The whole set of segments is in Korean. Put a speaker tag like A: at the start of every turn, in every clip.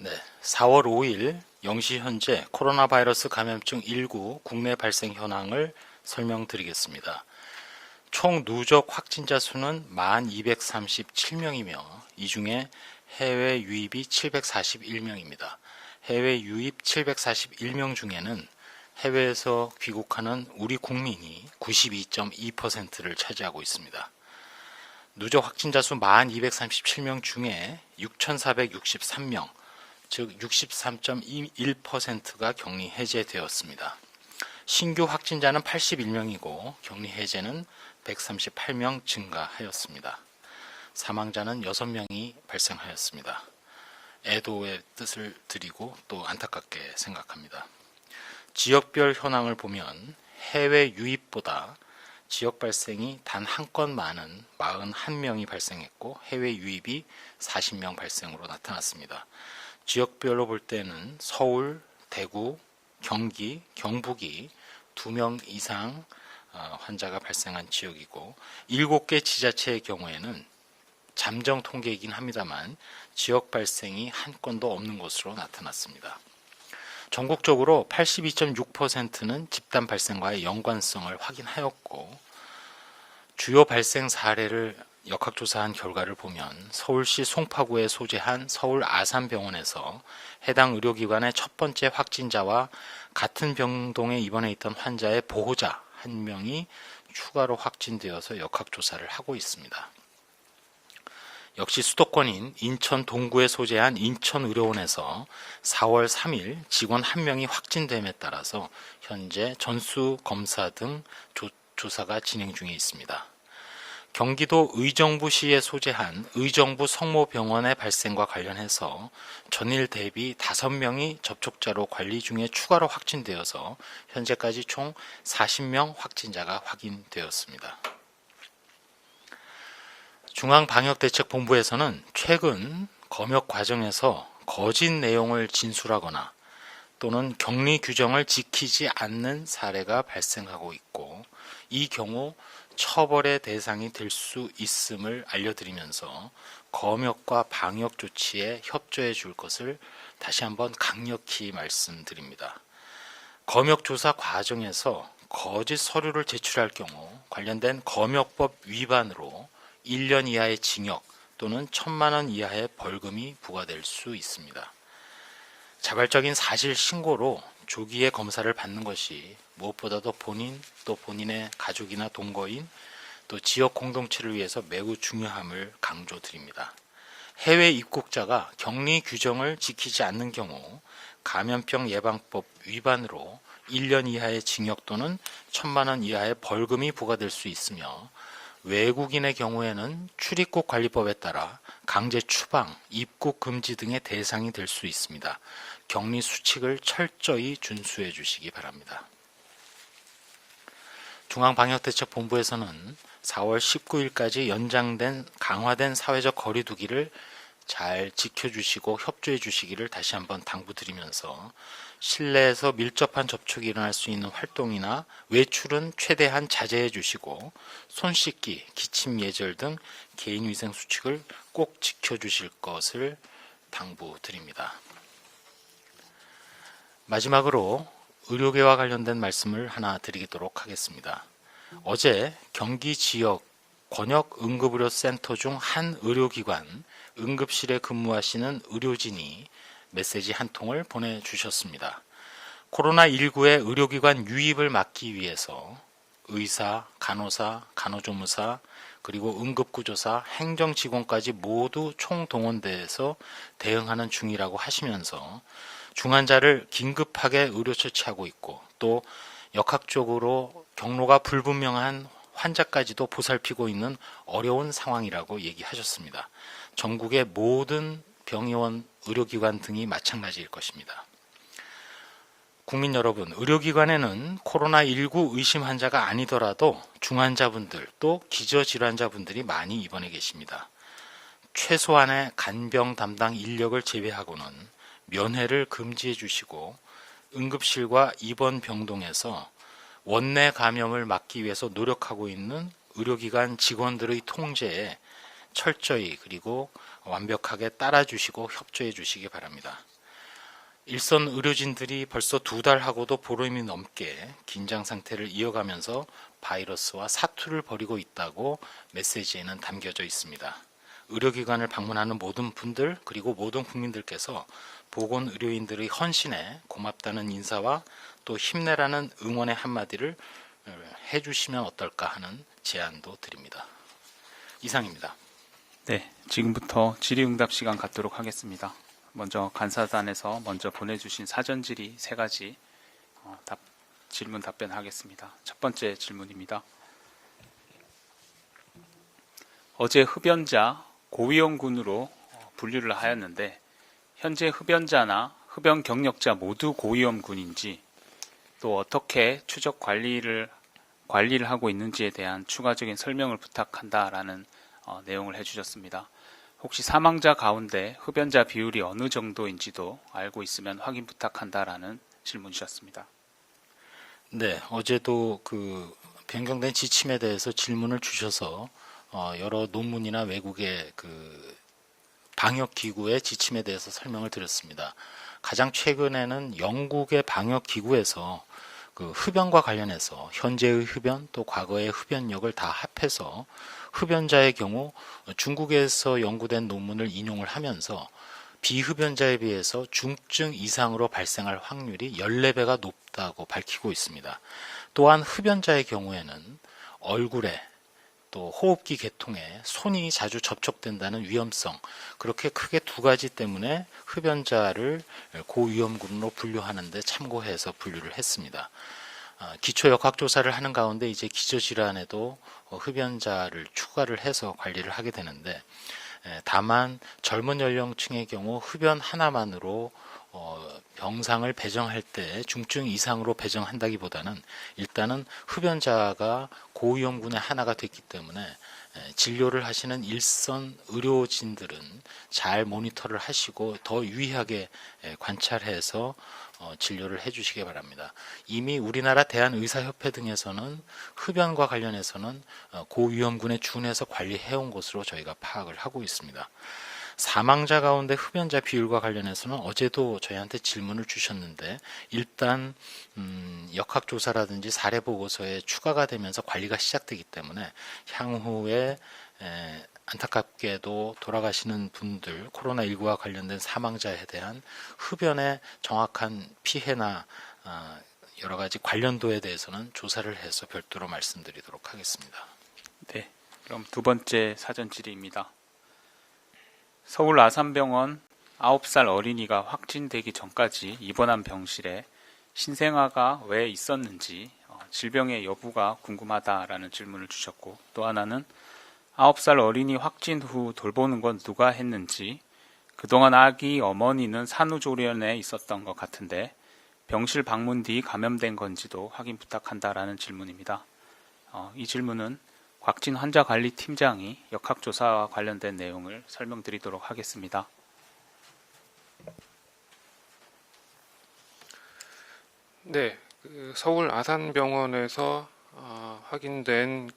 A: 네, 4월 5일 0시 현재 코로나 바이러스 감염증 19 국내 발생 현황을 설명드리겠습니다. 총 누적 확진자 수는 1237명이며 이 중에 해외 유입이 741명입니다. 해외 유입 741명 중에는 해외에서 귀국하는 우리 국민이 92.2%를 차지하고 있습니다. 누적 확진자 수 1237명 중에 6,463명, 즉 63.21%가 격리 해제되었습니다. 신규 확진자는 81명이고 격리 해제는 138명 증가하였습니다. 사망자는 6명이 발생하였습니다. 애도의 뜻을 드리고 또 안타깝게 생각합니다. 지역별 현황을 보면 해외 유입보다 지역 발생이 단 한 건 많은 41명이 발생했고 해외 유입이 40명 발생으로 나타났습니다. 지역별로 볼 때는 서울, 대구, 경기, 경북이 2명 이상 환자가 발생한 지역이고 7개 지자체의 경우에는 잠정 통계이긴 합니다만 지역 발생이 한 건도 없는 것으로 나타났습니다. 전국적으로 82.6%는 집단 발생과의 연관성을 확인하였고 주요 발생 사례를 역학조사한 결과를 보면 서울시 송파구에 소재한 서울 아산병원에서 해당 의료기관의 첫 번째 확진자와 같은 병동에 입원해 있던 환자의 보호자 1명이 추가로 확진되어서 역학조사를 하고 있습니다. 역시 수도권인 인천 동구에 소재한 인천의료원에서 4월 3일 직원 1명이 확진됨에 따라서 현재 전수검사 등 조사가 진행 중에 있습니다. 경기도 의정부시에 소재한 의정부 성모병원의 발생과 관련해서 전일 대비 5명이 접촉자로 관리 중에 추가로 확진되어서 현재까지 총 40명 확진자가 확인되었습니다. 중앙방역대책본부에서는 최근 검역 과정에서 거짓 내용을 진술하거나 또는 격리 규정을 지키지 않는 사례가 발생하고 있고 이 경우 처벌의 대상이 될 수 있음을 알려드리면서 검역과 방역 조치에 협조해 줄 것을 다시 한번 강력히 말씀드립니다. 검역 조사 과정에서 거짓 서류를 제출할 경우 관련된 검역법 위반으로 1년 이하의 징역 또는 1,000만 원 이하의 벌금이 부과될 수 있습니다. 자발적인 사실 신고로 조기에 검사를 받는 것이 무엇보다도 본인 또 본인의 가족이나 동거인 또 지역 공동체를 위해서 매우 중요함을 강조드립니다. 해외 입국자가 격리 규정을 지키지 않는 경우 감염병 예방법 위반으로 1년 이하의 징역 또는 1,000만 원 이하의 벌금이 부과될 수 있으며 외국인의 경우에는 출입국 관리법에 따라 강제 추방, 입국 금지 등의 대상이 될 수 있습니다. 격리 수칙을 철저히 준수해 주시기 바랍니다. 중앙방역대책본부에서는 4월 19일까지 연장된 강화된 사회적 거리 두기를 잘 지켜주시고 협조해 주시기를 다시 한번 당부드리면서 실내에서 밀접한 접촉이 일어날 수 있는 활동이나 외출은 최대한 자제해 주시고 손 씻기, 기침 예절 등 개인위생 수칙을 꼭 지켜주실 것을 당부드립니다. 마지막으로 의료계와 관련된 말씀을 하나 드리도록 하겠습니다. 어제 경기 지역 권역응급의료센터 중 한 의료기관 응급실에 근무하시는 의료진이 메시지 한 통을 보내주셨습니다. 코로나19의 의료기관 유입을 막기 위해서 의사, 간호사, 간호조무사, 그리고 응급구조사, 행정직원까지 모두 총동원돼서 대응하는 중이라고 하시면서 중환자를 긴급하게 의료처치하고 있고 또 역학적으로 경로가 불분명한 환자까지도 보살피고 있는 어려운 상황이라고 얘기하셨습니다. 전국의 모든 병의원, 의료기관 등이 마찬가지일 것입니다. 국민 여러분, 의료기관에는 코로나19 의심 환자가 아니더라도 중환자분들 또 기저질환자분들이 많이 입원해 계십니다. 최소한의 간병 담당 인력을 제외하고는 면회를 금지해 주시고 응급실과 입원 병동에서 원내 감염을 막기 위해서 노력하고 있는 의료기관 직원들의 통제에 철저히 그리고 완벽하게 따라주시고 협조해 주시기 바랍니다. 일선 의료진들이 벌써 2달하고도 보름이 넘게 긴장 상태를 이어가면서 바이러스와 사투를 벌이고 있다고 메시지에는 담겨져 있습니다. 의료기관을 방문하는 모든 분들 그리고 모든 국민들께서 보건의료인들의 헌신에 고맙다는 인사와 또 힘내라는 응원의 한마디를 해주시면 어떨까 하는 제안도 드립니다. 이상입니다.
B: 네, 지금부터 질의응답 시간 갖도록 하겠습니다. 먼저 간사단에서 먼저 보내주신 사전 질의 3가지 질문 답변하겠습니다. 첫 번째 질문입니다. 어제 흡연자 고위험군으로 분류를 하였는데 현재 흡연자나 흡연 경력자 모두 고위험군인지 또 어떻게 추적 관리를 하고 있는지에 대한 추가적인 설명을 부탁한다라는 내용을 해주셨습니다. 혹시 사망자 가운데 흡연자 비율이 어느 정도인지도 알고 있으면 확인 부탁한다라는 질문 주셨습니다.
A: 네, 어제도 변경된 지침에 대해서 질문을 주셔서 여러 논문이나 외국의 방역기구의 지침에 대해서 설명을 드렸습니다. 가장 최근에는 영국의 방역기구에서 흡연과 관련해서 현재의 흡연 또 과거의 흡연력을 다 합해서 흡연자의 경우 중국에서 연구된 논문을 인용을 하면서 비흡연자에 비해서 중증 이상으로 발생할 확률이 14배가 높다고 밝히고 있습니다. 또한 흡연자의 경우에는 얼굴에 또 호흡기 계통에 손이 자주 접촉된다는 위험성, 그렇게 크게 2가지 때문에 흡연자를 고위험군으로 분류하는 데 참고해서 분류를 했습니다. 기초 역학조사를 하는 가운데 이제 기저질환에도 흡연자를 추가를 해서 관리를 하게 되는데, 다만 젊은 연령층의 경우 흡연 하나만으로 병상을 배정할 때 중증 이상으로 배정한다기보다는 일단은 흡연자가 고위험군의 하나가 됐기 때문에 진료를 하시는 일선 의료진들은 잘 모니터를 하시고 더 유의하게 관찰해서 진료를 해주시기 바랍니다. 이미 우리나라 대한의사협회 등에서는 흡연과 관련해서는 고위험군에 준해서 관리해온 것으로 저희가 파악을 하고 있습니다. 사망자 가운데 흡연자 비율과 관련해서는 어제도 저희한테 질문을 주셨는데 일단 역학조사라든지 사례보고서에 추가가 되면서 관리가 시작되기 때문에 향후에 안타깝게도 돌아가시는 분들, 코로나19와 관련된 사망자에 대한 흡연의 정확한 피해나 여러 가지 관련도에 대해서는 조사를 해서 별도로 말씀드리도록 하겠습니다.
B: 네, 그럼 2번째 사전 질의입니다. 서울 아산병원 9살 어린이가 확진되기 전까지 입원한 병실에 신생아가 왜 있었는지 질병의 여부가 궁금하다라는 질문을 주셨고, 또 하나는 9살 어린이 확진 후 돌보는 건 누가 했는지, 그동안 아기 어머니는 산후조리원에 있었던 것 같은데 병실 방문 뒤 감염된 건지도 확인 부탁한다라는 질문입니다. 이 질문은 곽진 환자관리팀장이 역학조사와 관련된 내용을 설명드리도록 하겠습니다.
C: 네, 서울 아산병원에서 확인된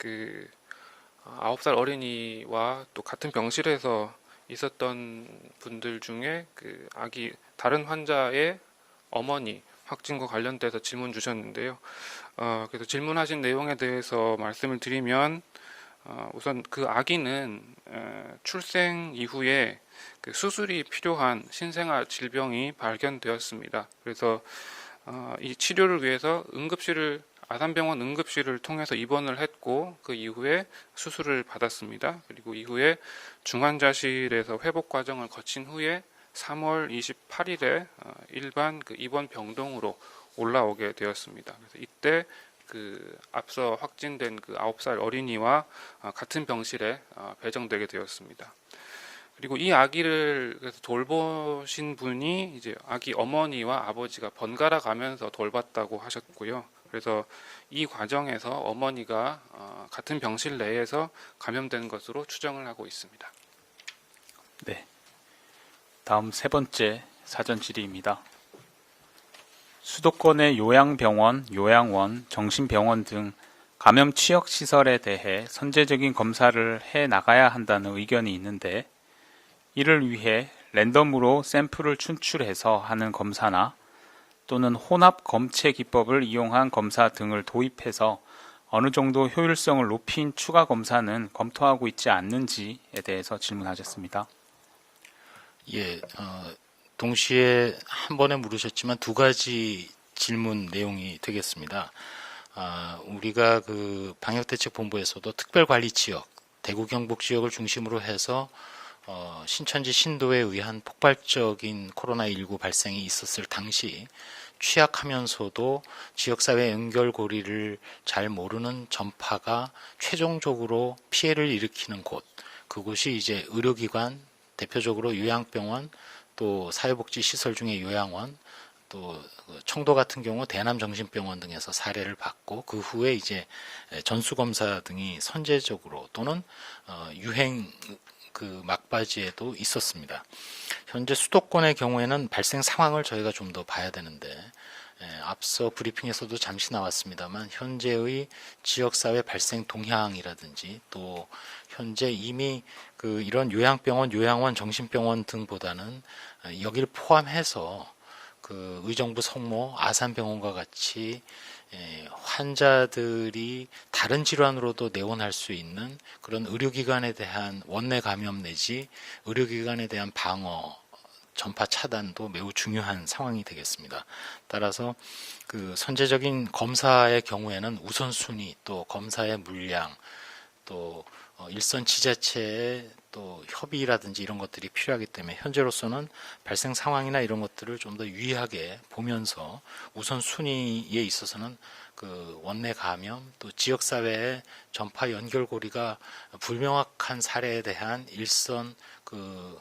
C: 9살 어린이와 또 같은 병실에서 있었던 분들 중에 다른 환자의 어머니 확진과 관련돼서 질문 주셨는데요. 그래서 질문하신 내용에 대해서 말씀을 드리면, 우선 그 아기는 출생 이후에 수술이 필요한 신생아 질병이 발견되었습니다. 그래서 이 치료를 위해서 아산병원 응급실을 통해서 입원을 했고, 그 이후에 수술을 받았습니다. 그리고 이후에 중환자실에서 회복 과정을 거친 후에 3월 28일에 일반 입원 병동으로 올라오게 되었습니다. 그래서 이때 앞서 확진된 9살 어린이와 같은 병실에 배정되게 되었습니다. 그리고 이 아기를 그래서 돌보신 분이 이제 아기 어머니와 아버지가 번갈아 가면서 돌봤다고 하셨고요. 그래서 이 과정에서 어머니가 같은 병실 내에서 감염된 것으로 추정을 하고 있습니다.
B: 네. 다음 3번째 사전 질의입니다. 수도권의 요양병원, 요양원, 정신병원 등 감염 취약 시설에 대해 선제적인 검사를 해 나가야 한다는 의견이 있는데, 이를 위해 랜덤으로 샘플을 추출해서 하는 검사나 또는 혼합 검체 기법을 이용한 검사 등을 도입해서 어느 정도 효율성을 높인 추가 검사는 검토하고 있지 않는지에 대해서 질문하셨습니다.
A: 예, 동시에 한 번에 물으셨지만 두 가지 질문 내용이 되겠습니다. 우리가 그 방역대책본부에서도 특별관리지역, 대구 경북 지역을 중심으로 해서 신천지 신도에 의한 폭발적인 코로나19 발생이 있었을 당시 취약하면서도 지역사회 연결고리를 잘 모르는 전파가 최종적으로 피해를 일으키는 곳, 그곳이 이제 의료기관, 대표적으로 요양병원, 또 사회복지시설 중에 요양원, 또 청도 같은 경우 대남정신병원 등에서 사례를 받고 그 후에 이제 전수검사 등이 선제적으로 또는 유행 그 막바지에도 있었습니다. 현재 수도권의 경우에는 발생 상황을 저희가 좀 더 봐야 되는데 앞서 브리핑에서도 잠시 나왔습니다만 현재의 지역사회 발생 동향이라든지 또 현재 이미 그 이런 요양병원, 요양원, 정신병원 등보다는 여기를 포함해서 그 의정부 성모 아산병원과 같이 환자들이 다른 질환으로도 내원할 수 있는 그런 의료기관에 대한 원내 감염 내지 의료기관에 대한 방어 전파 차단도 매우 중요한 상황이 되겠습니다. 따라서 그 선제적인 검사의 경우에는 우선순위 또 검사의 물량 또 일선 지자체의 또 협의라든지 이런 것들이 필요하기 때문에 현재로서는 발생 상황이나 이런 것들을 좀 더 유의하게 보면서 우선순위에 있어서는 그 원내 감염 또 지역사회의 전파 연결고리가 불명확한 사례에 대한 일선 그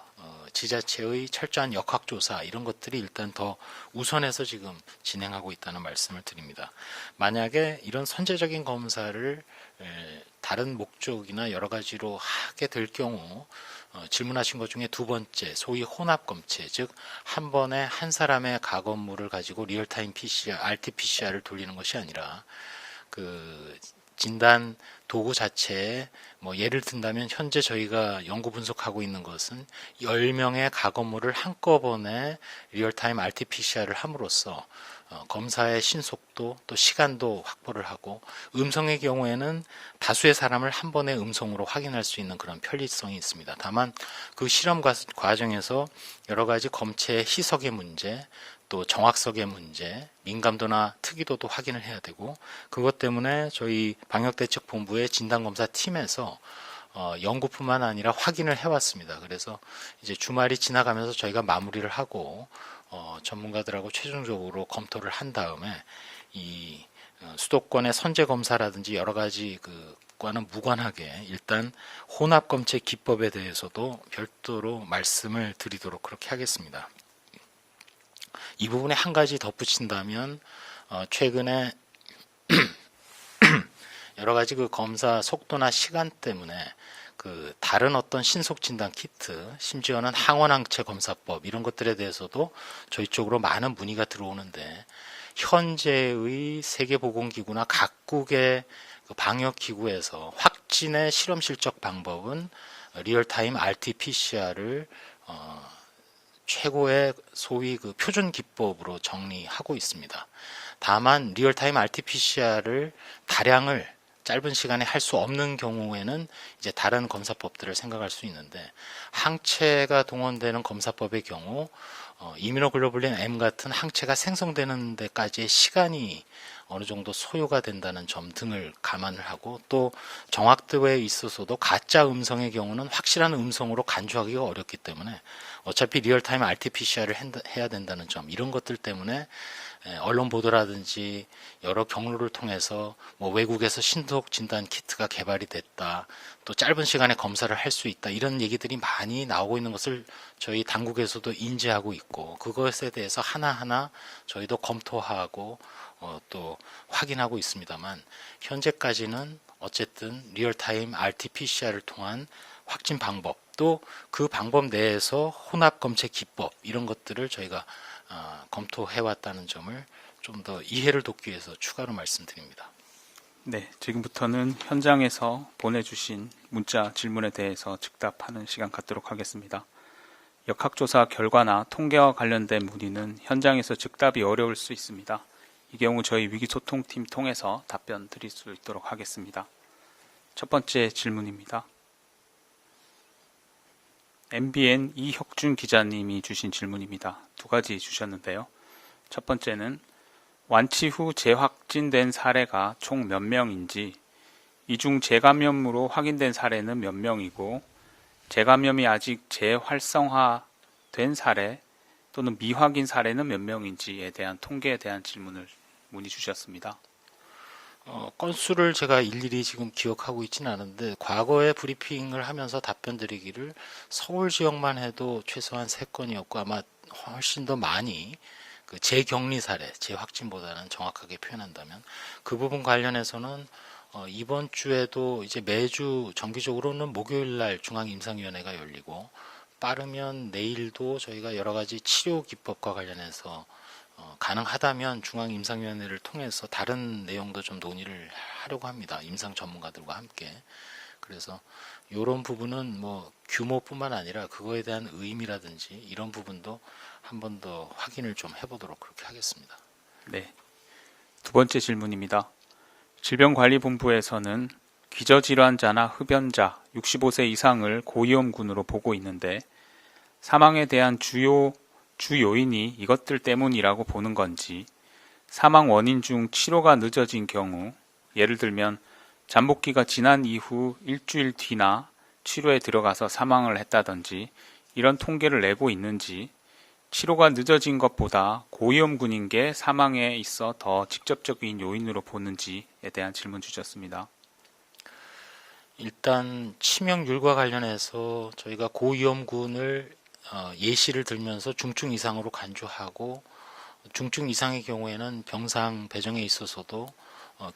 A: 지자체의 철저한 역학조사 이런 것들이 일단 더 우선해서 지금 진행하고 있다는 말씀을 드립니다. 만약에 이런 선제적인 검사를 다른 목적이나 여러 가지로 하게 될 경우 질문하신 것 중에 두 번째 소위 혼합검체 즉 한 번에 한 사람의 가검물을 가지고 리얼타임 PCR, RT-PCR을 돌리는 것이 아니라 그 진단 도구 자체에 뭐 예를 든다면 현재 저희가 연구 분석하고 있는 것은 10명의 가검물을 한꺼번에 리얼타임 RT-PCR을 함으로써 검사의 신속도 또 시간도 확보를 하고 음성의 경우에는 다수의 사람을 한 번에 음성으로 확인할 수 있는 그런 편리성이 있습니다. 다만 그 실험 과정에서 여러 가지 검체의 희석의 문제 또 정확성의 문제, 민감도나 특이도도 확인을 해야 되고 그것 때문에 저희 방역대책본부의 진단검사 팀에서 연구뿐만 아니라 확인을 해왔습니다. 그래서 이제 주말이 지나가면서 저희가 마무리를 하고 전문가들하고 최종적으로 검토를 한 다음에 이 수도권의 선제 검사라든지 여러 가지 그과는 무관하게 일단 혼합 검체 기법에 대해서도 별도로 말씀을 드리도록 그렇게 하겠습니다. 이 부분에 한 가지 덧붙인다면 최근에 여러 가지 그 검사 속도나 시간 때문에 그 다른 어떤 신속 진단 키트, 심지어는 항원항체 검사법 이런 것들에 대해서도 저희 쪽으로 많은 문의가 들어오는데 현재의 세계보건기구나 각국의 그 방역기구에서 확진의 실험실적 방법은 리얼타임 RT-PCR을 최고의 소위 그 표준 기법으로 정리하고 있습니다. 다만 리얼타임 RT-PCR을 다량을 짧은 시간에 할 수 없는 경우에는 이제 다른 검사법들을 생각할 수 있는데 항체가 동원되는 검사법의 경우 이뮤노글로불린 M 같은 항체가 생성되는 데까지의 시간이 어느 정도 소요가 된다는 점 등을 감안을 하고 또 정확도에 있어서도 가짜 음성의 경우는 확실한 음성으로 간주하기가 어렵기 때문에 어차피 리얼타임 RT-PCR을 해야 된다는 점 이런 것들 때문에 언론 보도라든지 여러 경로를 통해서 뭐 외국에서 신속 진단 키트가 개발이 됐다 또 짧은 시간에 검사를 할 수 있다 이런 얘기들이 많이 나오고 있는 것을 저희 당국에서도 인지하고 있고 그것에 대해서 하나하나 저희도 검토하고 또 확인하고 있습니다만 현재까지는 어쨌든 리얼타임 RT-PCR을 통한 확진 방법 또 그 방법 내에서 혼합 검체 기법 이런 것들을 저희가 검토해왔다는 점을 좀 더 이해를 돕기 위해서 추가로 말씀드립니다.
B: 네, 지금부터는 현장에서 보내주신 문자 질문에 대해서 즉답하는 시간 갖도록 하겠습니다. 역학조사 결과나 통계와 관련된 문의는 현장에서 즉답이 어려울 수 있습니다. 이 경우 저희 위기소통팀 통해서 답변 드릴 수 있도록 하겠습니다. 첫 번째 질문입니다. MBN 이혁준 기자님이 주신 질문입니다. 두 가지 주셨는데요. 첫 번째는 완치 후 재확진된 사례가 총 몇 명인지, 이 중 재감염으로 확인된 사례는 몇 명이고, 재감염이 아직 재활성화된 사례 또는 미확인 사례는 몇 명인지에 대한 통계에 대한 질문을 문의 주셨습니다.
A: 건수를 제가 일일이 지금 기억하고 있지는 않은데 과거에 브리핑을 하면서 답변 드리기를 서울 지역만 해도 최소한 3건이었고 아마 훨씬 더 많이 그 재격리 사례, 재확진보다는 정확하게 표현한다면 그 부분 관련해서는 이번 주에도 이제 매주 정기적으로는 목요일 날 중앙임상위원회가 열리고 빠르면 내일도 저희가 여러 가지 치료 기법과 관련해서 가능하다면 중앙임상위원회를 통해서 다른 내용도 좀 논의를 하려고 합니다. 임상 전문가들과 함께. 그래서 이런 부분은 뭐 규모뿐만 아니라 그거에 대한 의미라든지 이런 부분도 한 번 더 확인을 좀 해보도록 그렇게 하겠습니다.
B: 네. 두 번째 질문입니다. 질병관리본부에서는 기저질환자나 흡연자 65세 이상을 고위험군으로 보고 있는데 사망에 대한 주 요인이 이것들 때문이라고 보는 건지, 사망 원인 중 치료가 늦어진 경우, 예를 들면 잠복기가 지난 이후 일주일 뒤나 치료에 들어가서 사망을 했다든지 이런 통계를 내고 있는지, 치료가 늦어진 것보다 고위험군인 게 사망에 있어 더 직접적인 요인으로 보는지에 대한 질문 주셨습니다.
A: 일단 치명률과 관련해서 저희가 고위험군을 예시를 들면서 중증 이상으로 간주하고 중증 이상의 경우에는 병상 배정에 있어서도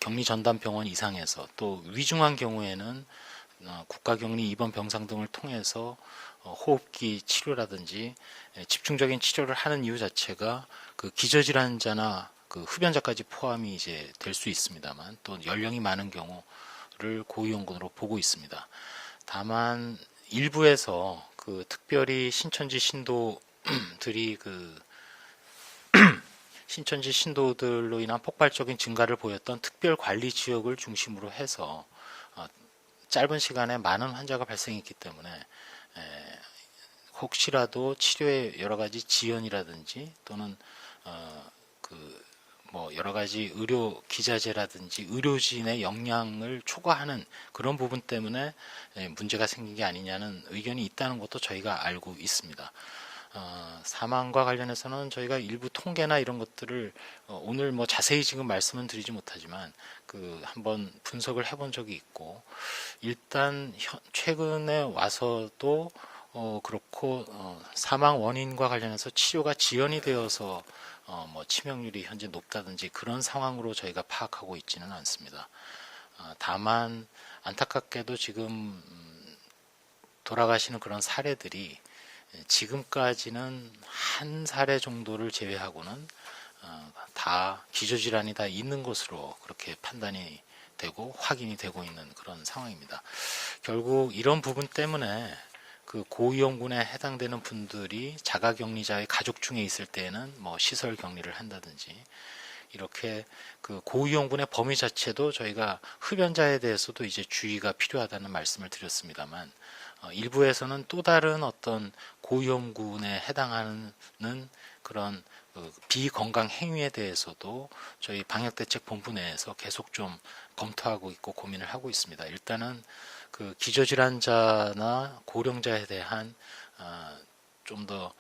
A: 격리전담병원 이상에서 또 위중한 경우에는 국가격리 입원 병상 등을 통해서 호흡기 치료라든지 집중적인 치료를 하는 이유 자체가 그 기저질환자나 그 흡연자까지 포함이 이제 될 수 있습니다만 또 연령이 많은 경우를 고위험군으로 보고 있습니다. 다만 일부에서 그 특별히 신천지 신도들이 신천지 신도들로 인한 폭발적인 증가를 보였던 특별 관리 지역을 중심으로 해서 짧은 시간에 많은 환자가 발생했기 때문에 혹시라도 치료에 여러 가지 지연이라든지 또는 여러 가지 의료 기자재라든지 의료진의 역량을 초과하는 그런 부분 때문에 문제가 생긴 게 아니냐는 의견이 있다는 것도 저희가 알고 있습니다. 사망과 관련해서는 저희가 일부 통계나 이런 것들을 오늘 뭐 자세히 지금 말씀은 드리지 못하지만 한번 분석을 해본 적이 있고, 일단 최근에 와서도 그렇고 사망 원인과 관련해서 치료가 지연이 되어서 치명률이 현재 높다든지 그런 상황으로 저희가 파악하고 있지는 않습니다. 다만 안타깝게도 지금 돌아가시는 그런 사례들이 지금까지는 한 사례 정도를 제외하고는 다 기저질환이 다 있는 것으로 그렇게 판단이 되고 확인이 되고 있는 그런 상황입니다. 결국 이런 부분 때문에 그 고위험군에 해당되는 분들이 자가격리자의 가족 중에 있을 때에는 시설 격리를 한다든지 이렇게 그 고위험군의 범위 자체도 저희가 흡연자에 대해서도 이제 주의가 필요하다는 말씀을 드렸습니다만 일부에서는 또 다른 어떤 고위험군에 해당하는 그런 비건강 행위에 대해서도 저희 방역대책본부 내에서 계속 좀 검토하고 있고 고민을 하고 있습니다. 일단은 그 기저질환자나 고령자에 대한 좀 더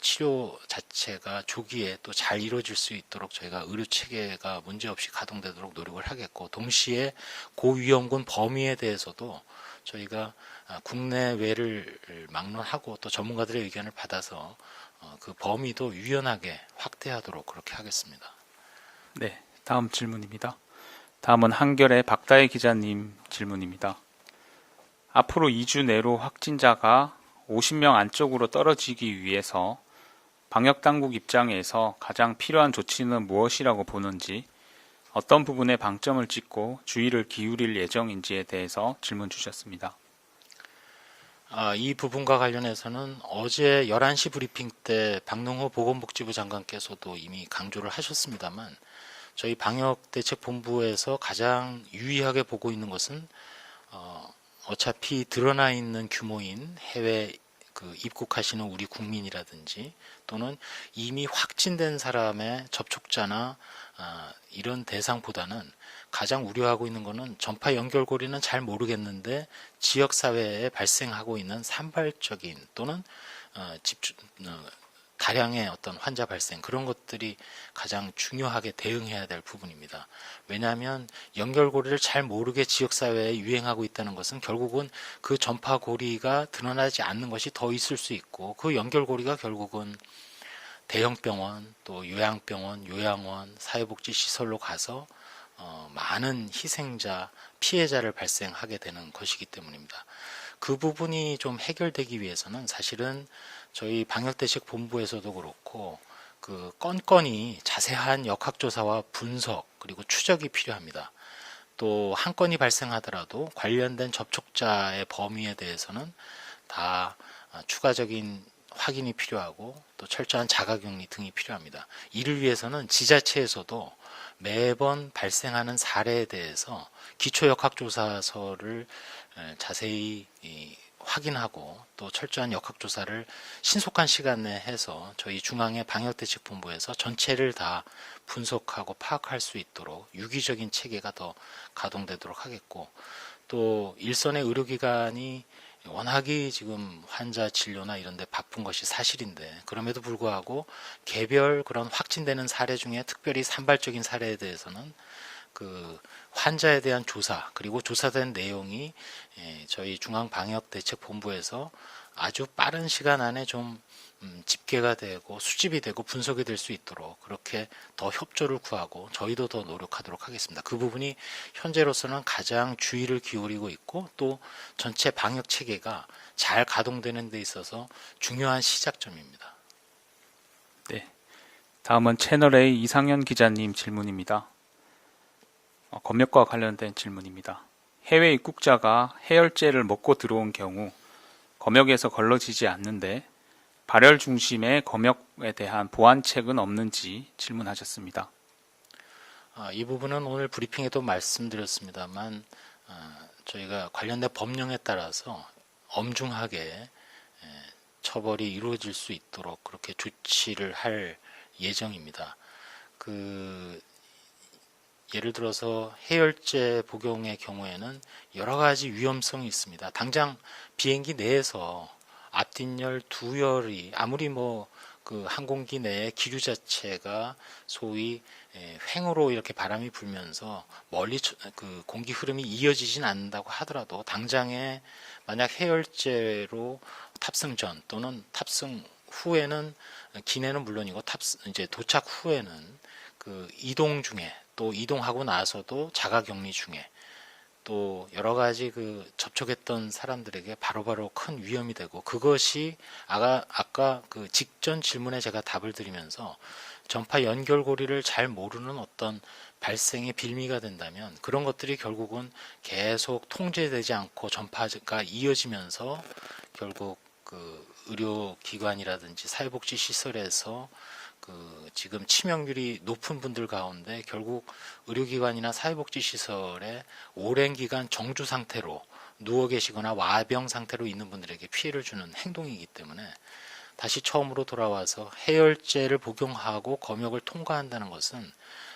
A: 치료 자체가 조기에 또 잘 이루어질 수 있도록 저희가 의료 체계가 문제없이 가동되도록 노력을 하겠고, 동시에 고위험군 범위에 대해서도 저희가 국내외를 막론하고 또 전문가들의 의견을 받아서 그 범위도 유연하게 확대하도록 그렇게 하겠습니다.
B: 네, 다음 질문입니다. 다음은 한결의 박다혜 기자님 질문입니다. 앞으로 2주 내로 확진자가 50명 안쪽으로 떨어지기 위해서 방역당국 입장에서 가장 필요한 조치는 무엇이라고 보는지, 어떤 부분에 방점을 찍고 주의를 기울일 예정인지에 대해서 질문 주셨습니다.
A: 이 부분과 관련해서는 어제 11시 브리핑 때 박능호 보건복지부 장관께서도 이미 강조를 하셨습니다만 저희 방역대책본부에서 가장 유의하게 보고 있는 것은 어차피 드러나 있는 규모인 해외 입국하시는 우리 국민이라든지 또는 이미 확진된 사람의 접촉자나 이런 대상보다는 가장 우려하고 있는 것은 전파 연결고리는 잘 모르겠는데 지역사회에 발생하고 있는 산발적인 또는 다량의 어떤 환자 발생 그런 것들이 가장 중요하게 대응해야 될 부분입니다. 왜냐하면 연결고리를 잘 모르게 지역사회에 유행하고 있다는 것은 결국은 그 전파고리가 드러나지 않는 것이 더 있을 수 있고 그 연결고리가 결국은 대형병원 또 요양병원, 요양원, 사회복지시설로 가서 많은 희생자, 피해자를 발생하게 되는 것이기 때문입니다. 그 부분이 좀 해결되기 위해서는 사실은 저희 방역대책본부에서도 그렇고 그 건건이 자세한 역학조사와 분석 그리고 추적이 필요합니다. 또 한 건이 발생하더라도 관련된 접촉자의 범위에 대해서는 다 추가적인 확인이 필요하고 또 철저한 자가격리 등이 필요합니다. 이를 위해서는 지자체에서도 매번 발생하는 사례에 대해서 기초역학조사서를 자세히 확인하고 또 철저한 역학조사를 신속한 시간 내에 해서 저희 중앙의 방역대책본부에서 전체를 다 분석하고 파악할 수 있도록 유기적인 체계가 더 가동되도록 하겠고 또 일선의 의료기관이 워낙이 지금 환자 진료나 이런 데 바쁜 것이 사실인데 그럼에도 불구하고 개별 그런 확진되는 사례 중에 특별히 산발적인 사례에 대해서는 그 환자에 대한 조사 그리고 조사된 내용이 저희 중앙방역대책본부에서 아주 빠른 시간 안에 좀 집계가 되고 수집이 되고 분석이 될 수 있도록 그렇게 더 협조를 구하고 저희도 더 노력하도록 하겠습니다. 그 부분이 현재로서는 가장 주의를 기울이고 있고 또 전체 방역 체계가 잘 가동되는 데 있어서 중요한 시작점입니다.
B: 네. 다음은 채널A 이상현 기자님 질문입니다. 검역과 관련된 질문입니다. 해외 입국자가 해열제를 먹고 들어온 경우 검역에서 걸러지지 않는데 발열 중심의 검역에 대한 보완책은 없는지 질문하셨습니다.
A: 이 부분은 오늘 브리핑에도 말씀드렸습니다만 저희가 관련된 법령에 따라서 엄중하게 처벌이 이루어질 수 있도록 그렇게 조치를 할 예정입니다. 예를 들어서 해열제 복용의 경우에는 여러 가지 위험성이 있습니다. 당장 비행기 내에서 앞뒷열, 두열이 아무리 그 항공기 내의 기류 자체가 소위 횡으로 이렇게 바람이 불면서 멀리 그 공기 흐름이 이어지진 않는다고 하더라도 당장에 만약 해열제로 탑승 전 또는 탑승 후에는 기내는 물론이고 이제 도착 후에는 그 이동 중에 또 이동하고 나서도 자가격리 중에 또 여러 가지 그 접촉했던 사람들에게 바로바로 큰 위험이 되고 그것이 아까 그 직전 질문에 제가 답을 드리면서 전파 연결고리를 잘 모르는 어떤 발생의 빌미가 된다면 그런 것들이 결국은 계속 통제되지 않고 전파가 이어지면서 결국 그 의료기관이라든지 사회복지 시설에서 지금 치명률이 높은 분들 가운데 결국 의료기관이나 사회복지시설에 오랜 기간 정주 상태로 누워 계시거나 와병 상태로 있는 분들에게 피해를 주는 행동이기 때문에 다시 처음으로 돌아와서 해열제를 복용하고 검역을 통과한다는 것은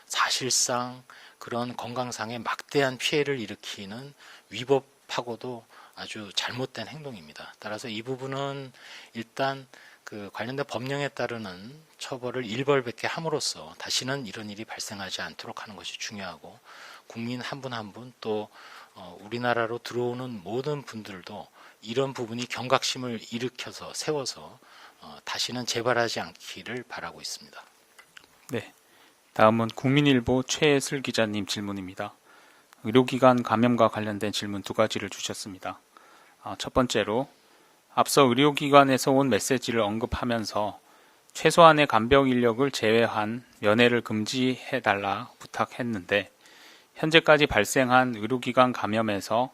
A: 사실상 그런 건강상의 막대한 피해를 일으키는 위법하고도 아주 잘못된 행동입니다. 따라서 이 부분은 일단 그 관련된 법령에 따르는 처벌을 일벌백계 함으로써 다시는 이런 일이 발생하지 않도록 하는 것이 중요하고 국민 한 분 한 분 또 우리나라로 들어오는 모든 분들도 이런 부분이 경각심을 일으켜서 세워서 다시는 재발하지 않기를 바라고 있습니다.
B: 네. 다음은 국민일보 최예슬 기자님 질문입니다. 의료기관 감염과 관련된 질문 두 가지를 주셨습니다. 첫 번째로 앞서 의료기관에서 온 메시지를 언급하면서 최소한의 간병 인력을 제외한 면회를 금지해달라 부탁했는데 현재까지 발생한 의료기관 감염에서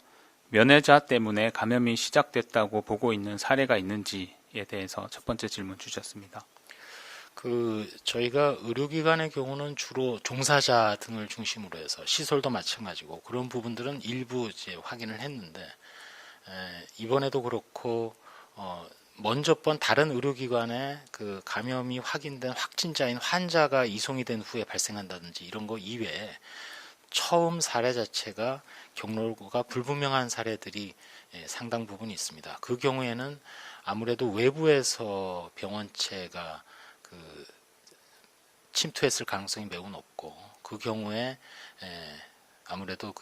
B: 면회자 때문에 감염이 시작됐다고 보고 있는 사례가 있는지에 대해서 첫 번째 질문 주셨습니다.
A: 저희가 의료기관의 경우는 주로 종사자 등을 중심으로 해서 시설도 마찬가지고 그런 부분들은 일부 이제 확인을 했는데 이번에도 그렇고 먼저 번 다른 의료기관에 그 감염이 확인된 확진자인 환자가 이송이 된 후에 발생한다든지 이런 거 이외에 처음 사례 자체가 경로가 불분명한 사례들이 상당 부분 있습니다. 그 경우에는 아무래도 외부에서 병원체가 침투했을 가능성이 매우 높고 그 경우에 아무래도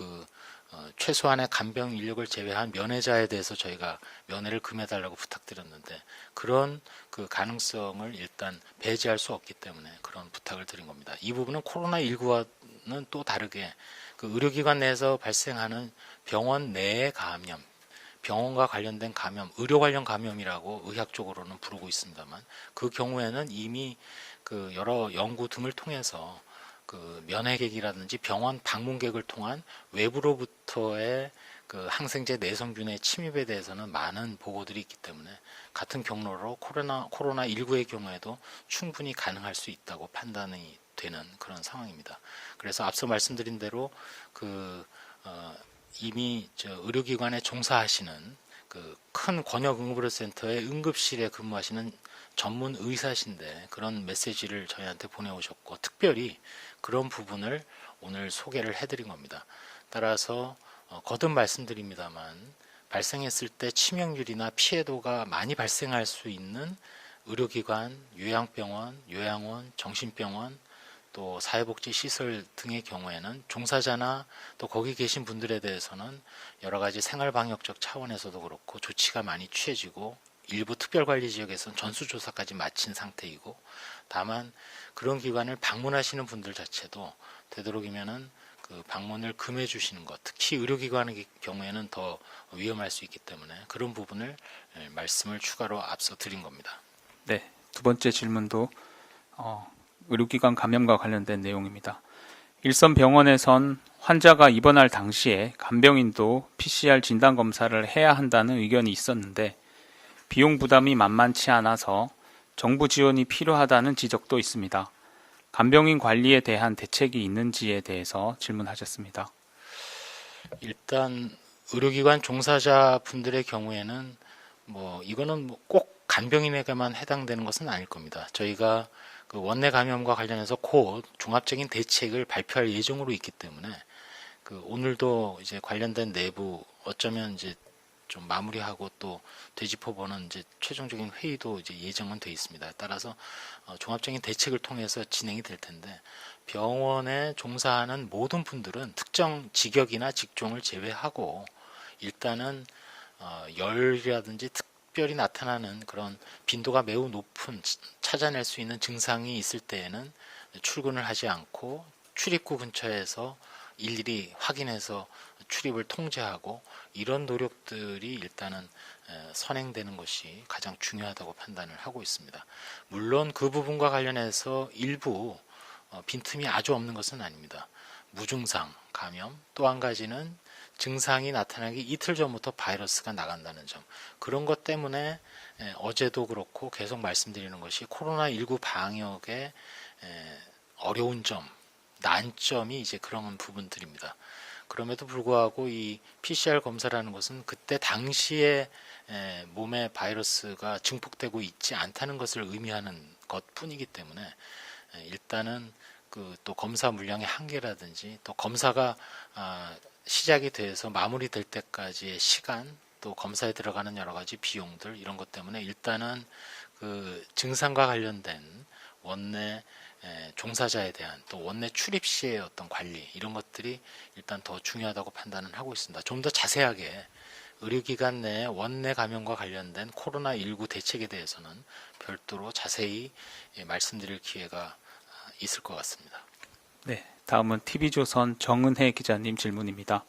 A: 최소한의 간병 인력을 제외한 면회자에 대해서 저희가 면회를 금해달라고 부탁드렸는데 그런 그 가능성을 일단 배제할 수 없기 때문에 그런 부탁을 드린 겁니다. 이 부분은 코로나19와는 또 다르게 그 의료기관 내에서 발생하는 병원 내의 감염, 병원과 관련된 감염, 의료 관련 감염이라고 의학적으로는 부르고 있습니다만 그 경우에는 이미 그 여러 연구 등을 통해서 그 면회객이라든지 병원 방문객을 통한 외부로부터의 그 항생제 내성균의 침입에 대해서는 많은 보고들이 있기 때문에 같은 경로로 코로나19의 경우에도 충분히 가능할 수 있다고 판단이 되는 그런 상황입니다. 그래서 앞서 말씀드린 대로 이미 의료기관에 종사하시는 그 큰 권역응급의료센터의 응급실에 근무하시는 전문 의사신데 그런 메시지를 저희한테 보내오셨고 특별히 그런 부분을 오늘 소개를 해드린 겁니다. 따라서 거듭 말씀드립니다만 발생했을 때 치명률이나 피해도가 많이 발생할 수 있는 의료기관, 요양병원, 요양원, 정신병원 또 사회복지시설 등의 경우에는 종사자나 또 거기 계신 분들에 대해서는 여러 가지 생활방역적 차원에서도 그렇고 조치가 많이 취해지고 일부 특별관리지역에서는 전수조사까지 마친 상태이고 다만 그런 기관을 방문하시는 분들 자체도 되도록이면은 그 방문을 금해 주시는 것, 특히 의료기관의 경우에는 더 위험할 수 있기 때문에 그런 부분을 말씀을 추가로 앞서 드린 겁니다.
B: 네, 두 번째 질문도 의료기관 감염과 관련된 내용입니다. 일선 병원에선 환자가 입원할 당시에 간병인도 PCR 진단 검사를 해야 한다는 의견이 있었는데 비용 부담이 만만치 않아서 정부 지원이 필요하다는 지적도 있습니다. 간병인 관리에 대한 대책이 있는지에 대해서 질문하셨습니다.
A: 일단 의료기관 종사자 분들의 경우에는 이거는 꼭 간병인에게만 해당되는 것은 아닐 겁니다. 저희가 그 원내 감염과 관련해서 곧 종합적인 대책을 발표할 예정으로 있기 때문에 오늘도 이제 관련된 내부 어쩌면 이제 좀 마무리하고 또 되짚어보는 이제 최종적인 회의도 이제 예정은 돼 있습니다. 따라서 종합적인 대책을 통해서 진행이 될 텐데 병원에 종사하는 모든 분들은 특정 직역이나 직종을 제외하고 일단은 열이라든지 특별히 나타나는 그런 빈도가 매우 높은 찾아낼 수 있는 증상이 있을 때에는 출근을 하지 않고 출입구 근처에서 일일이 확인해서 출입을 통제하고 이런 노력들이 일단은 선행되는 것이 가장 중요하다고 판단을 하고 있습니다. 물론 그 부분과 관련해서 일부 빈틈이 아주 없는 것은 아닙니다. 무증상 감염, 또 한 가지는 증상이 나타나기 이틀 전부터 바이러스가 나간다는 점, 그런 것 때문에 어제도 그렇고 계속 말씀드리는 것이 코로나19 방역의 어려운 점, 난점이 이제 그런 부분들입니다. 그럼에도 불구하고 이 PCR 검사라는 것은 그때 당시에 몸에 바이러스가 증폭되고 있지 않다는 것을 의미하는 것뿐이기 때문에 일단은 또 검사 물량의 한계라든지 또 검사가 시작이 돼서 마무리될 때까지의 시간, 또 검사에 들어가는 여러 가지 비용들 이런 것 때문에 일단은 그 증상과 관련된 원내 종사자에 대한 또 원내 출입 시의 어떤 관리 이런 것들이 일단 더 중요하다고 판단을 하고 있습니다. 좀 더 자세하게 의료기관 내 원내 감염과 관련된 코로나19 대책에 대해서는 별도로 자세히 말씀드릴 기회가 있을 것 같습니다.
B: 네, 다음은 TV조선 정은혜 기자님 질문입니다.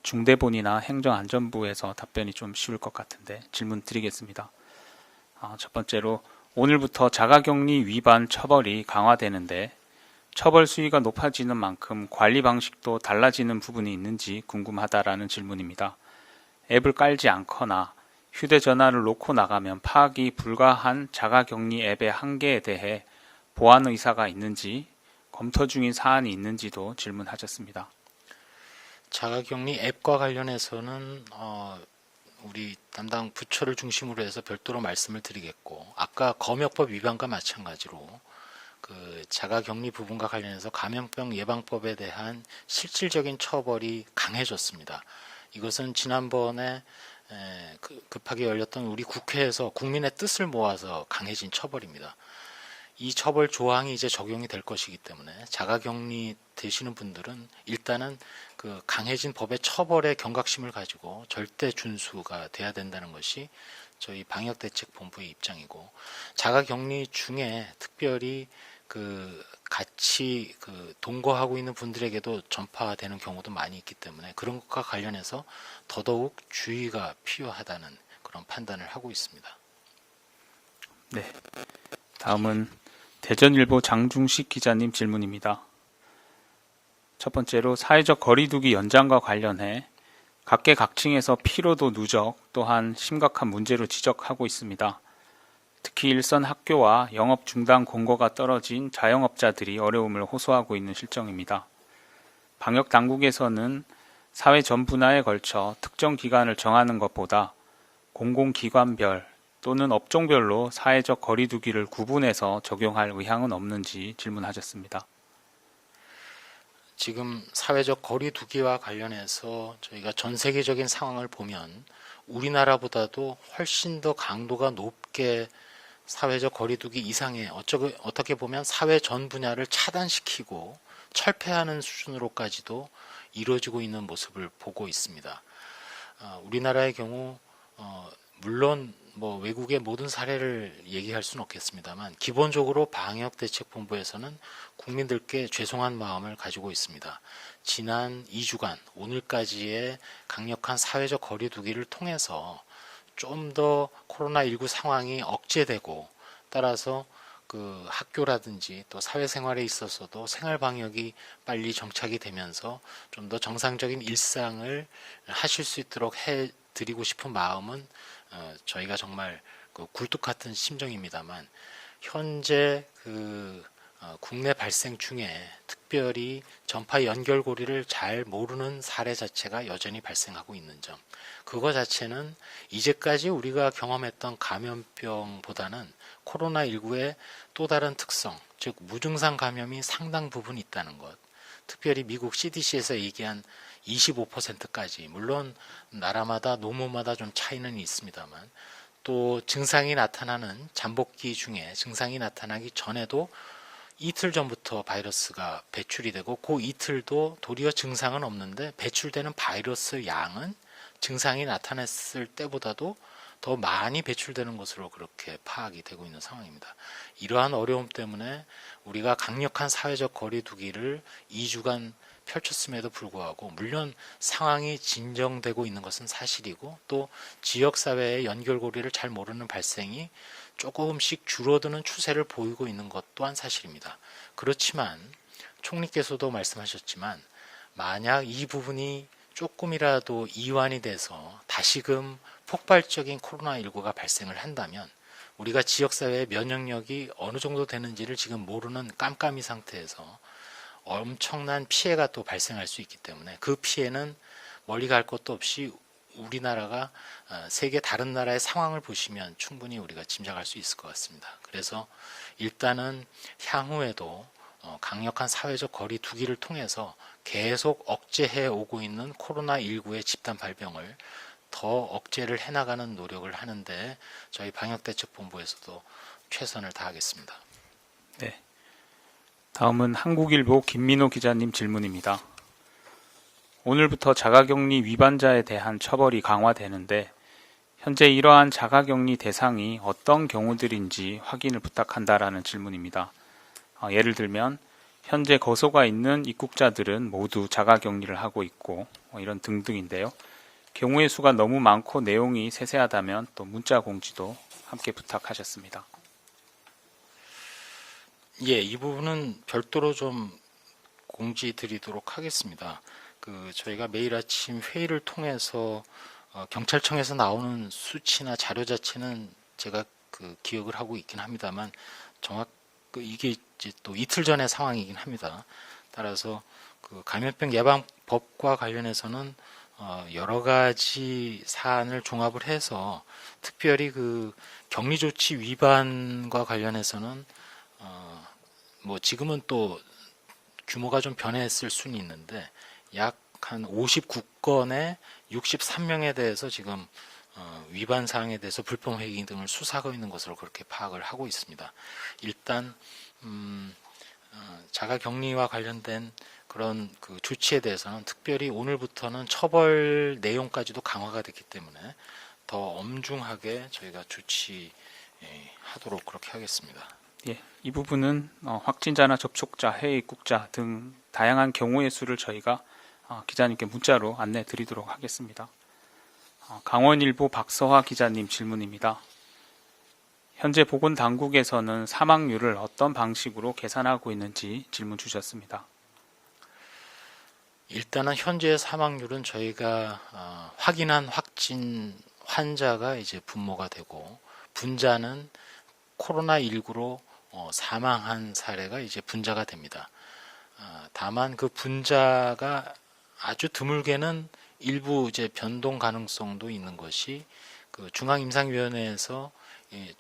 B: 중대본이나 행정안전부에서 답변이 좀 쉬울 것 같은데 질문 드리겠습니다. 첫 번째로 오늘부터 자가격리 위반 처벌이 강화되는데 처벌 수위가 높아지는 만큼 관리 방식도 달라지는 부분이 있는지 궁금하다라는 질문입니다. 앱을 깔지 않거나 휴대전화를 놓고 나가면 파악이 불가한 자가격리 앱의 한계에 대해 보완 의사가 있는지 검토 중인 사안이 있는지도 질문하셨습니다.
A: 자가격리 앱과 관련해서는 우리 담당 부처를 중심으로 해서 별도로 말씀을 드리겠고, 아까 검역법 위반과 마찬가지로 그 자가격리 부분과 관련해서 감염병 예방법에 대한 실질적인 처벌이 강해졌습니다. 이것은 지난번에 급하게 열렸던 우리 국회에서 국민의 뜻을 모아서 강해진 처벌입니다. 이 처벌 조항이 이제 적용이 될 것이기 때문에 자가격리 되시는 분들은 일단은 그 강해진 법의 처벌의 경각심을 가지고 절대 준수가 돼야 된다는 것이 저희 방역대책본부의 입장이고, 자가격리 중에 특별히 그 같이 그 동거하고 있는 분들에게도 전파되는 경우도 많이 있기 때문에 그런 것과 관련해서 더더욱 주의가 필요하다는 그런 판단을 하고 있습니다.
B: 네. 다음은 대전일보 장중식 기자님 질문입니다. 첫 번째로 사회적 거리두기 연장과 관련해 각계각층에서 피로도 누적 또한 심각한 문제로 지적하고 있습니다. 특히 일선 학교와 영업 중단 공고가 떨어진 자영업자들이 어려움을 호소하고 있는 실정입니다. 방역 당국에서는 사회 전 분야에 걸쳐 특정 기간을 정하는 것보다 공공기관별 또는 업종별로 사회적 거리두기를 구분해서 적용할 의향은 없는지 질문하셨습니다.
A: 지금 사회적 거리두기와 관련해서 저희가 전 세계적인 상황을 보면 우리나라보다도 훨씬 더 강도가 높게 사회적 거리두기 이상의 어떻게 보면 사회 전 분야를 차단시키고 철폐하는 수준으로까지도 이루어지고 있는 모습을 보고 있습니다. 우리나라의 경우 물론 뭐 외국의 모든 사례를 얘기할 수는 없겠습니다만 기본적으로 방역대책본부에서는 국민들께 죄송한 마음을 가지고 있습니다. 지난 2주간 오늘까지의 강력한 사회적 거리두기를 통해서 좀 더 코로나19 상황이 억제되고, 따라서 그 학교라든지 또 사회생활에 있어서도 생활 방역이 빨리 정착이 되면서 좀 더 정상적인 일상을 하실 수 있도록 해드리고 싶은 마음은 저희가 정말 그 굴뚝 같은 심정입니다만, 현재 그 국내 발생 중에 특별히 전파 연결고리를 잘 모르는 사례 자체가 여전히 발생하고 있는 점, 그거 자체는 이제까지 우리가 경험했던 감염병보다는 코로나19의 또 다른 특성, 즉 무증상 감염이 상당 부분 있다는 것, 특별히 미국 CDC에서 얘기한 25%까지, 물론 나라마다 노무마다 좀 차이는 있습니다만, 또 증상이 나타나는 잠복기 중에 증상이 나타나기 전에도 이틀 전부터 바이러스가 배출이 되고 그 이틀도 도리어 증상은 없는데 배출되는 바이러스 양은 증상이 나타났을 때보다도 더 많이 배출되는 것으로 그렇게 파악이 되고 있는 상황입니다. 이러한 어려움 때문에 우리가 강력한 사회적 거리두기를 2주간 펼쳤음에도 불구하고, 물론 상황이 진정되고 있는 것은 사실이고 또 지역사회의 연결고리를 잘 모르는 발생이 조금씩 줄어드는 추세를 보이고 있는 것 또한 사실입니다. 그렇지만 총리께서도 말씀하셨지만 만약 이 부분이 조금이라도 이완이 돼서 다시금 폭발적인 코로나19가 발생을 한다면 우리가 지역사회의 면역력이 어느 정도 되는지를 지금 모르는 깜깜이 상태에서 엄청난 피해가 또 발생할 수 있기 때문에 그 피해는 멀리 갈 것도 없이 우리나라가 세계 다른 나라의 상황을 보시면 충분히 우리가 짐작할 수 있을 것 같습니다. 그래서 일단은 향후에도 강력한 사회적 거리 두기를 통해서 계속 억제해 오고 있는 코로나19의 집단 발병을 더 억제를 해나가는 노력을 하는데 저희 방역대책본부에서도 최선을 다하겠습니다.
B: 네. 다음은 한국일보 김민호 기자님 질문입니다. 오늘부터 자가격리 위반자에 대한 처벌이 강화되는데 현재 이러한 자가격리 대상이 어떤 경우들인지 확인을 부탁한다라는 질문입니다. 예를 들면 현재 거소가 있는 입국자들은 모두 자가격리를 하고 있고 이런 등등인데요. 경우의 수가 너무 많고 내용이 세세하다면 또 문자 공지도 함께 부탁하셨습니다.
A: 예, 이 부분은 별도로 좀 공지 드리도록 하겠습니다. 저희가 매일 아침 회의를 통해서 경찰청에서 나오는 수치나 자료 자체는 제가 그 기억을 하고 있긴 합니다만 이게 이제 또 이틀 전의 상황이긴 합니다. 따라서 그 감염병 예방법과 관련해서는 여러 가지 사안을 종합을 해서 특별히 그 격리 조치 위반과 관련해서는 뭐 지금은 또 규모가 좀 변했을 수는 있는데 약 한 59건에 63명에 대해서 지금 위반 사항에 대해서 불법 회계 등을 수사하고 있는 것으로 그렇게 파악을 하고 있습니다. 일단 자가 격리와 관련된 그런 그 조치에 대해서는 특별히 오늘부터는 처벌 내용까지도 강화가 됐기 때문에 더 엄중하게 저희가 조치하도록 그렇게 하겠습니다.
B: 예, 이 부분은 확진자나 접촉자, 해외 입국자 등 다양한 경우의 수를 저희가 기자님께 문자로 안내 드리도록 하겠습니다. 강원일보 박서화 기자님 질문입니다. 현재 보건당국에서는 사망률을 어떤 방식으로 계산하고 있는지 질문 주셨습니다.
A: 일단은 현재 사망률은 저희가 확인한 확진 환자가 이제 분모가 되고 분자는 코로나19로 사망한 사례가 이제 분자가 됩니다. 다만 그 분자가 아주 드물게는 일부 이제 변동 가능성도 있는 것이 그 중앙임상위원회에서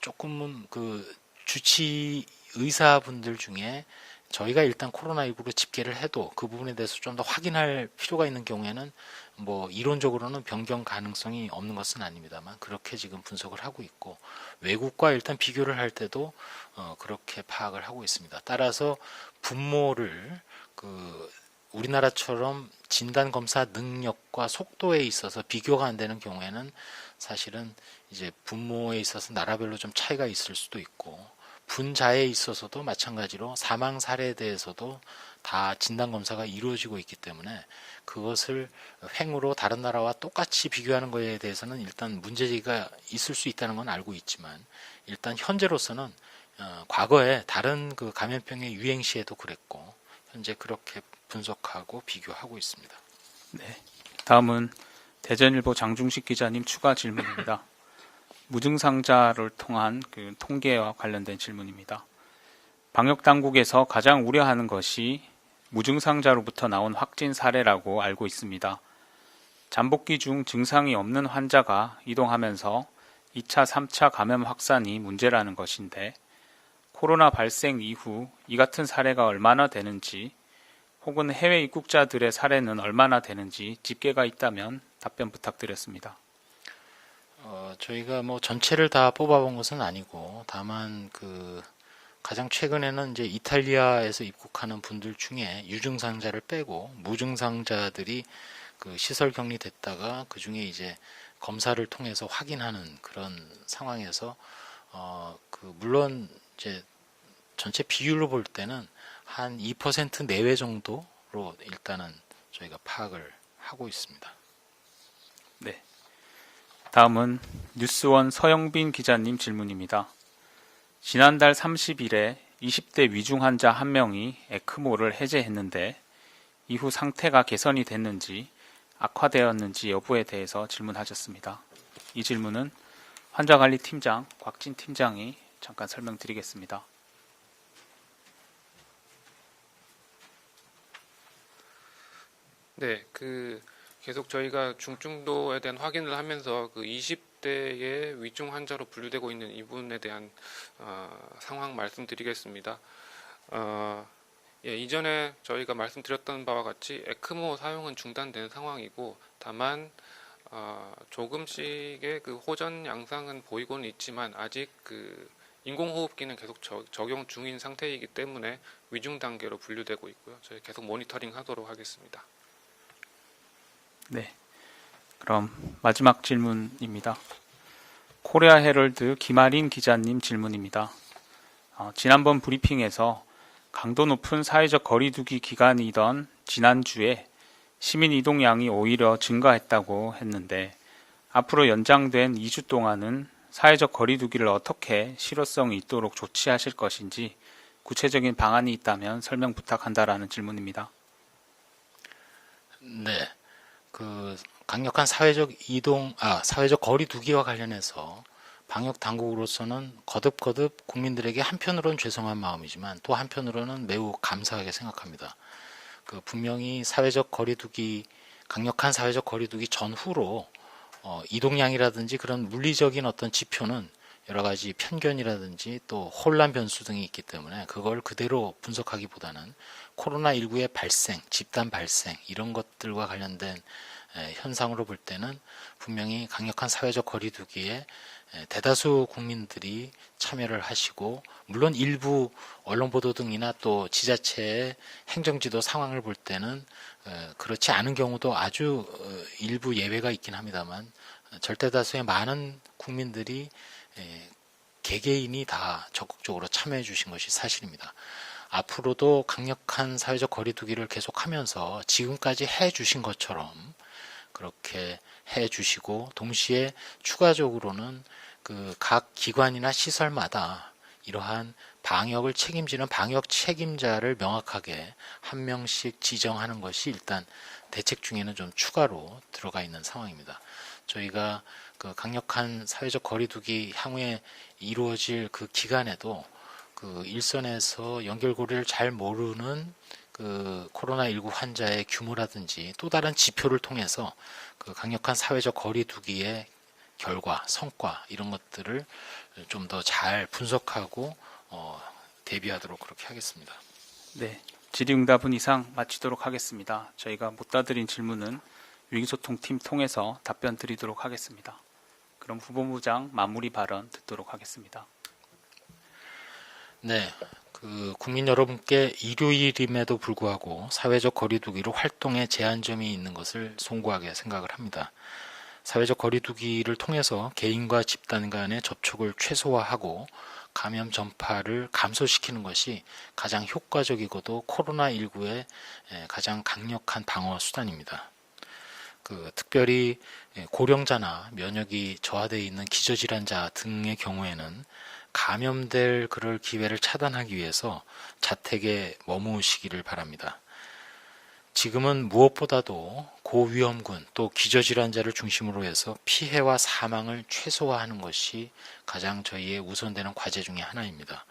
A: 조금은 그 주치 의사분들 중에 저희가 일단 코로나19로 집계를 해도 그 부분에 대해서 좀 더 확인할 필요가 있는 경우에는 뭐 이론적으로는 변경 가능성이 없는 것은 아닙니다만 그렇게 지금 분석을 하고 있고 외국과 일단 비교를 할 때도 그렇게 파악을 하고 있습니다. 따라서 분모를 그 우리나라처럼 진단 검사 능력과 속도에 있어서 비교가 안 되는 경우에는 사실은 이제 분모에 있어서 나라별로 좀 차이가 있을 수도 있고 분자에 있어서도 마찬가지로 사망 사례에 대해서도 다 진단 검사가 이루어지고 있기 때문에 그것을 횡으로 다른 나라와 똑같이 비교하는 것에 대해서는 일단 문제가 있을 수 있다는 건 알고 있지만 일단 현재로서는 과거에 다른 그 감염병의 유행 시에도 그랬고 현재 그렇게 분석하고 비교하고 있습니다.
B: 네, 다음은 대전일보 장중식 기자님 추가 질문입니다. 무증상자를 통한 그 통계와 관련된 질문입니다. 방역 당국에서 가장 우려하는 것이 무증상자로부터 나온 확진 사례라고 알고 있습니다. 잠복기 중 증상이 없는 환자가 이동하면서 2차, 3차 감염 확산이 문제라는 것인데 코로나 발생 이후 이 같은 사례가 얼마나 되는지 혹은 해외 입국자들의 사례는 얼마나 되는지 집계가 있다면 답변 부탁드렸습니다.
A: 저희가 뭐 전체를 다 뽑아본 것은 아니고 다만 그 가장 최근에는 이제 이탈리아에서 입국하는 분들 중에 유증상자를 빼고 무증상자들이 그 시설 격리됐다가 그 중에 이제 검사를 통해서 확인하는 그런 상황에서 그 물론 이제 전체 비율로 볼 때는 한 2% 내외 정도로 일단은 저희가 파악을 하고 있습니다.
B: 네. 다음은 뉴스원 서영빈 기자님 질문입니다. 지난달 30일에 20대 위중 환자 1명이 에크모를 해제했는데 이후 상태가 개선이 됐는지 악화되었는지 여부에 대해서 질문하셨습니다. 이 질문은 환자관리팀장 곽진 팀장이 잠깐 설명드리겠습니다.
C: 네, 계속 저희가 중증도에 대한 확인을 하면서 그 20대의 위중 환자로 분류되고 있는 이분에 대한 상황 말씀드리겠습니다. 이전에 저희가 말씀드렸던 바와 같이 에크모 사용은 중단된 상황이고 다만 조금씩의 그 호전 양상은 보이고는 있지만 아직 그 인공호흡기는 계속 적용 중인 상태이기 때문에 위중 단계로 분류되고 있고요. 저희 계속 모니터링 하도록 하겠습니다.
B: 네, 그럼 마지막 질문입니다. 코리아 헤럴드 김아린 기자님 질문입니다. 지난번 브리핑에서 강도 높은 사회적 거리두기 기간이던 지난주에 시민 이동량이 오히려 증가했다고 했는데 앞으로 연장된 2주 동안은 사회적 거리두기를 어떻게 실효성이 있도록 조치하실 것인지 구체적인 방안이 있다면 설명 부탁한다라는 질문입니다.
A: 네. 그 강력한 사회적 거리 두기와 관련해서 방역 당국으로서는 거듭거듭 국민들에게 한편으로는 죄송한 마음이지만 또 한편으로는 매우 감사하게 생각합니다. 그 분명히 강력한 사회적 거리두기 전후로 이동량이라든지 그런 물리적인 어떤 지표는 여러 가지 편견이라든지 또 혼란 변수 등이 있기 때문에 그걸 그대로 분석하기보다는 코로나19의 발생, 집단 발생 이런 것들과 관련된 현상으로 볼 때는 분명히 강력한 사회적 거리두기에 대다수 국민들이 참여를 하시고 물론 일부 언론 보도 등이나 또 지자체의 행정지도 상황을 볼 때는 그렇지 않은 경우도 아주 일부 예외가 있긴 합니다만 절대 다수의 많은 국민들이 개개인이 다 적극적으로 참여해 주신 것이 사실입니다. 앞으로도 강력한 사회적 거리두기를 계속하면서 지금까지 해 주신 것처럼 그렇게 해 주시고 동시에 추가적으로는 그 각 기관이나 시설마다 이러한 방역을 책임지는 방역 책임자를 명확하게 한 명씩 지정하는 것이 일단 대책 중에는 좀 추가로 들어가 있는 상황입니다. 저희가 그 강력한 사회적 거리두기 향후에 이루어질 그 기간에도 그 일선에서 연결고리를 잘 모르는 그 코로나19 환자의 규모라든지 또 다른 지표를 통해서 그 강력한 사회적 거리두기의 결과, 성과 이런 것들을 좀 더 잘 분석하고 대비하도록 그렇게 하겠습니다.
B: 네, 질의응답은 이상 마치도록 하겠습니다. 저희가 못 다드린 질문은 위기소통팀 통해서 답변 드리도록 하겠습니다. 그럼 후보부장 마무리 발언 듣도록 하겠습니다.
A: 네, 그 국민 여러분께 일요일임에도 불구하고 사회적 거리두기로 활동에 제한점이 있는 것을 송구하게 생각을 합니다. 사회적 거리두기를 통해서 개인과 집단 간의 접촉을 최소화하고 감염 전파를 감소시키는 것이 가장 효과적이고도 코로나19의 가장 강력한 방어 수단입니다. 그 특별히 고령자나 면역이 저하되어 있는 기저질환자 등의 경우에는 감염될 그럴 기회를 차단하기 위해서 자택에 머무시기를 바랍니다. 지금은 무엇보다도 고위험군 또 기저질환자를 중심으로 해서 피해와 사망을 최소화하는 것이 가장 저희의 우선되는 과제 중에 하나입니다.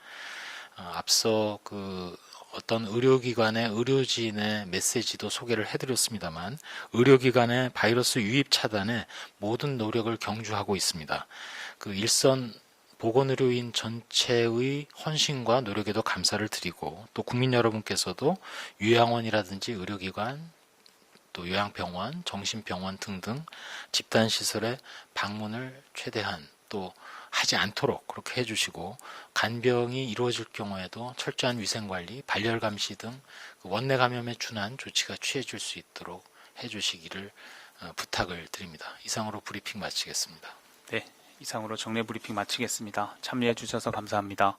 A: 앞서 그 어떤 의료기관의 의료진의 메시지도 소개를 해드렸습니다만 의료기관의 바이러스 유입 차단에 모든 노력을 경주하고 있습니다. 그 일선 보건의료인 전체의 헌신과 노력에도 감사를 드리고 또 국민 여러분께서도 요양원이라든지 의료기관 또 요양병원, 정신병원 등등 집단시설의 방문을 최대한 또 하지 않도록 그렇게 해주시고 간병이 이루어질 경우에도 철저한 위생관리, 발열감시 등 원내 감염에 준한 조치가 취해질 수 있도록 해주시기를 부탁을 드립니다. 이상으로 브리핑 마치겠습니다.
B: 네, 이상으로 정례 브리핑 마치겠습니다. 참여해 주셔서 감사합니다.